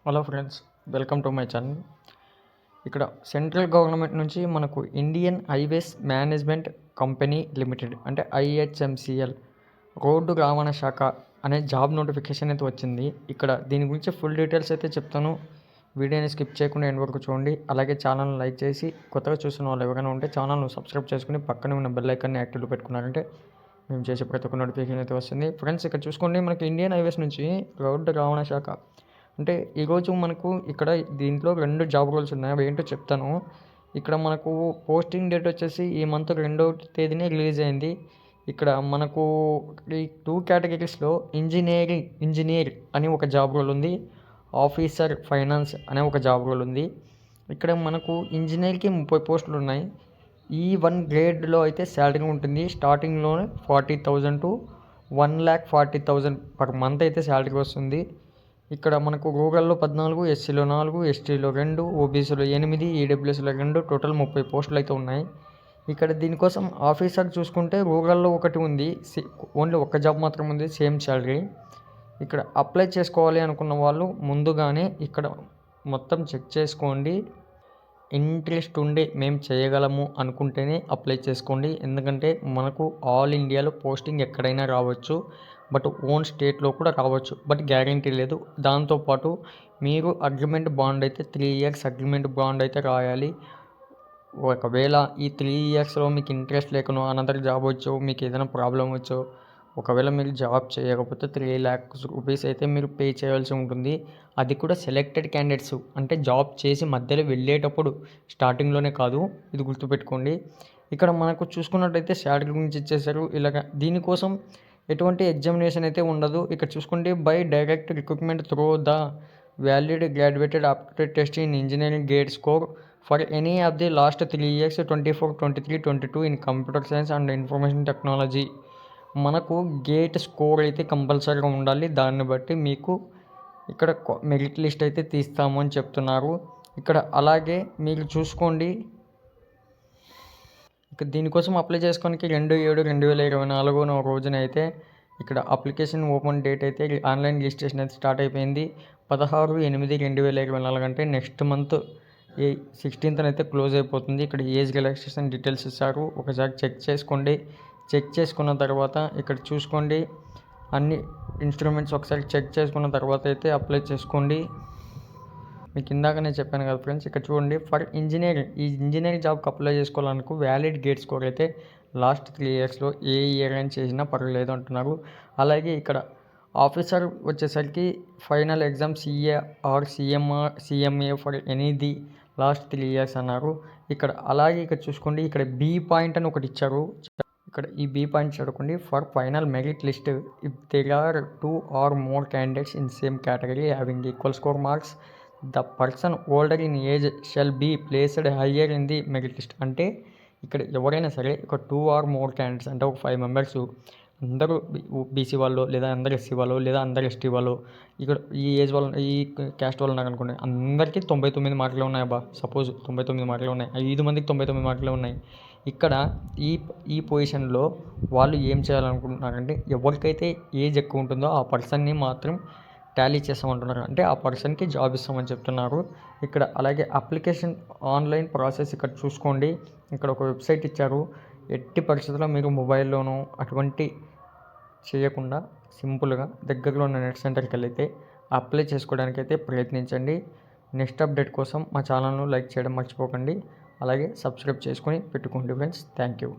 Hello friends, welcome to my channel. ఇక్కడ central government నుంచి మనకు Indian highways management company limited అంటే IHMCL road రవాణా శాఖ అనే జాబ్ నోటిఫికేషన్ అయితే వచ్చింది. ఇక్కడ దీని గురించి ఫుల్ డీటెయిల్స్ అయితే చెప్తాను. వీడియోని స్కిప్ చేయకుండా ఎండ్ వరకు చూడండి. అలాగే ఛానల్ని లైక్ చేసి కొత్తగా చూసిన వాళ్ళు ఎవరైనా ఉంటే ఛానల్ను సబ్స్క్రైబ్ చేసుకుని పక్కనే ఉన్న బెల్ ఐకాన్ని యాక్టివ్లో పెట్టుకున్నారంటే మేము చేసే ప్రతి ఒక్క నోటిఫికేషన్ అయితే వస్తుంది. ఫ్రెండ్స్, ఇక్కడ చూసుకోండి, మనకి ఇండియన్ హైవేస్ నుంచి రోడ్డు రవాణా శాఖ అంటే ఈరోజు మనకు ఇక్కడ దీంట్లో 2 జాబ్ రోల్స్ ఉన్నాయి. అవి ఏంటో చెప్తాను. ఇక్కడ మనకు పోస్టింగ్ డేట్ వచ్చేసి ఈ మంత్ 2వ తేదీనే రిలీజ్ అయింది. ఇక్కడ మనకు ఈ 2 కేటగిరీస్లో ఇంజనీర్ అని ఒక జాబ్ రోల్ ఉంది, ఆఫీసర్ ఫైనాన్స్ అనే ఒక జాబ్ రోల్ ఉంది. ఇక్కడ మనకు ఇంజనీర్కి 30 పోస్టులు ఉన్నాయి. ఈ 1 గ్రేడ్లో అయితే శాలరీ ఉంటుంది. స్టార్టింగ్లోనే 40,000 to 1,40,000 పర్ మంత్ అయితే శాలరీ వస్తుంది. ఇక్కడ మనకు రూరల్లో 14, ఎస్సీలో 4, ఎస్టీలో 2, ఓబీసీలో 8, ఈడబ్ల్యూఎస్లో 2, టోటల్ 30 పోస్టులు అయితే ఉన్నాయి. ఇక్కడ దీనికోసం ఆఫీసర్ చూసుకుంటే రూరల్లో ఒకటి ఉంది, ఓన్లీ ఒక జాబ్ మాత్రం ఉంది, సేమ్ శాలరీ. ఇక్కడ అప్లై చేసుకోవాలి అనుకున్న వాళ్ళు ముందుగానే ఇక్కడ మొత్తం చెక్ చేసుకోండి. ఇంట్రెస్ట్ ఉండి మేము చేయగలము అనుకుంటేనే అప్లై చేసుకోండి. ఎందుకంటే మనకు ఆల్ ఇండియాలో పోస్టింగ్ ఎక్కడైనా రావచ్చు, బట్ ఓన్ స్టేట్లో కూడా రావచ్చు, బట్ గ్యారంటీ లేదు. దాంతోపాటు మీరు అగ్రిమెంట్ బాండ్ అయితే 3 years అగ్రిమెంట్ బాండ్ అయితే రాయాలి. ఒకవేళ ఈ 3 yearsలో మీకు ఇంట్రెస్ట్ లేకనో అనదర్ జాబ్ వచ్చో మీకు ఏదైనా ప్రాబ్లం వచ్చో ఒకవేళ మీరు జాబ్ చేయకపోతే 3 lakhs రూపీస్ అయితే మీరు పే చేయాల్సి ఉంటుంది. అది కూడా సెలెక్టెడ్ క్యాండిడేట్స్, అంటే జాబ్ చేసి మధ్యలో వెళ్ళేటప్పుడు, స్టార్టింగ్లోనే కాదు, ఇది గుర్తుపెట్టుకోండి. ఇక్కడ మనకు చూసుకున్నట్టయితే శాలరీ గురించి ఇచ్చేసారు. ఇలాగ దీనికోసం ఎటువంటి ఎగ్జామినేషన్ అయితే ఉండదు. ఇక్కడ చూసుకుంటే by direct recruitment through the valid graduated aptitude test in engineering gate score for any of the last 3 years 24, 23, 22 in computer science and information technology. మనకు గేట్ స్కోర్ అయితే కంపల్సరీగా ఉండాలి. దాన్ని బట్టి మీకు ఇక్కడ మెరిట్ లిస్ట్ అయితే తీస్తాము అని చెప్తున్నారు. ఇక్కడ అలాగే మీరు చూసుకోండి, ఇక దీనికోసం అప్లై చేసుకోవడానికి 2/7/2024 రోజున అయితే ఇక్కడ అప్లికేషన్ ఓపెన్ డేట్ అయితే ఆన్లైన్ రిజిస్ట్రేషన్ అయితే స్టార్ట్ అయిపోయింది. 16/8/2024 అంటే నెక్స్ట్ మంత్ 16th అయితే క్లోజ్ అయిపోతుంది. ఇక్కడ ఏజ్ రిలాక్సేషన్ డీటెయిల్స్ ఇస్తారు, ఒకసారి చెక్ చేసుకోండి. చెక్ చేసుకున్న తర్వాత ఇక్కడ చూసుకోండి, అన్ని ఇన్స్ట్రుమెంట్స్ ఒకసారి చెక్ చేసుకున్న తర్వాత అయితే అప్లై చేసుకోండి. మీకు ఇందాకనే చెప్పాను కదా ఫ్రెండ్స్, ఇక్కడ చూడండి, ఫర్ ఈ ఇంజనీరింగ్ జాబ్కి అప్లై చేసుకోవాలనుకో వ్యాలిడ్ గేట్ స్కోర్ అయితే లాస్ట్ 3 yearsలో ఏ ఇయర్ అని చేసినా పర్వాలేదు అంటున్నారు. అలాగే ఇక్కడ ఆఫీసర్ వచ్చేసరికి final exam CA or CMA for ఎనీది లాస్ట్ 3 years అన్నారు. ఇక్కడ అలాగే ఇక్కడ చూసుకోండి, ఇక్కడ B పాయింట్ అని ఒకటి ఇచ్చారు. ఇక్కడ ఈ B పాయింట్ చదువుకోండి, for final merit list if there are 2 or more candidates in same category having equal score marks, the person older in age shall be placed higher in the merit list. అంటే ఇక్కడ ఎవరైనా సరే ఒక 2 or more candidates అంటే ఒక 5 members అందరూ BC వాళ్ళు, లేదా అందరు ఎస్సీ వాళ్ళు, లేదా అందరు ఎస్టీ వాళ్ళు, ఇక్కడ ఈ ఏజ్ వాళ్ళు, ఈ క్యాస్ట్ వాళ్ళు ఉన్నారు అనుకోండి, అందరికీ 99 మార్కులు ఉన్నాయి. అబ్బా, సపోజ్ 99 మార్కులు ఉన్నాయి, 5 మందికి 99 మార్కులు ఉన్నాయి. ఇక్కడ ఈ పొజిషన్లో వాళ్ళు ఏం చేయాలనుకుంటున్నారంటే ఎవరికైతే ఏజ్ ఎక్కువ ఉంటుందో ఆ పర్సన్ని మాత్రం టాలీ చేస్తామంటున్నారు, అంటే ఆ పర్సన్కి జాబ్ ఇస్తామని చెప్తున్నారు. ఇక్కడ అలాగే అప్లికేషన్ ఆన్లైన్ ప్రాసెస్ ఇక్కడ చూసుకోండి, ఇక్కడ ఒక వెబ్సైట్ ఇచ్చారు. ఎట్టి పరిస్థితుల్లో మీరు మొబైల్లోనూ అటువంటి చేయకుండా సింపుల్గా దగ్గరలో ఉన్న నెట్ సెంటర్కి వెళ్తే అప్లై చేసుకోవడానికి అయితే ప్రయత్నించండి. నెక్స్ట్ అప్డేట్ కోసం మా ఛానల్ను లైక్ చేయడం మర్చిపోకండి. అలాగే సబ్స్క్రైబ్ చేసుకొని పెట్టుకోండి ఫ్రెండ్స్. Thank you.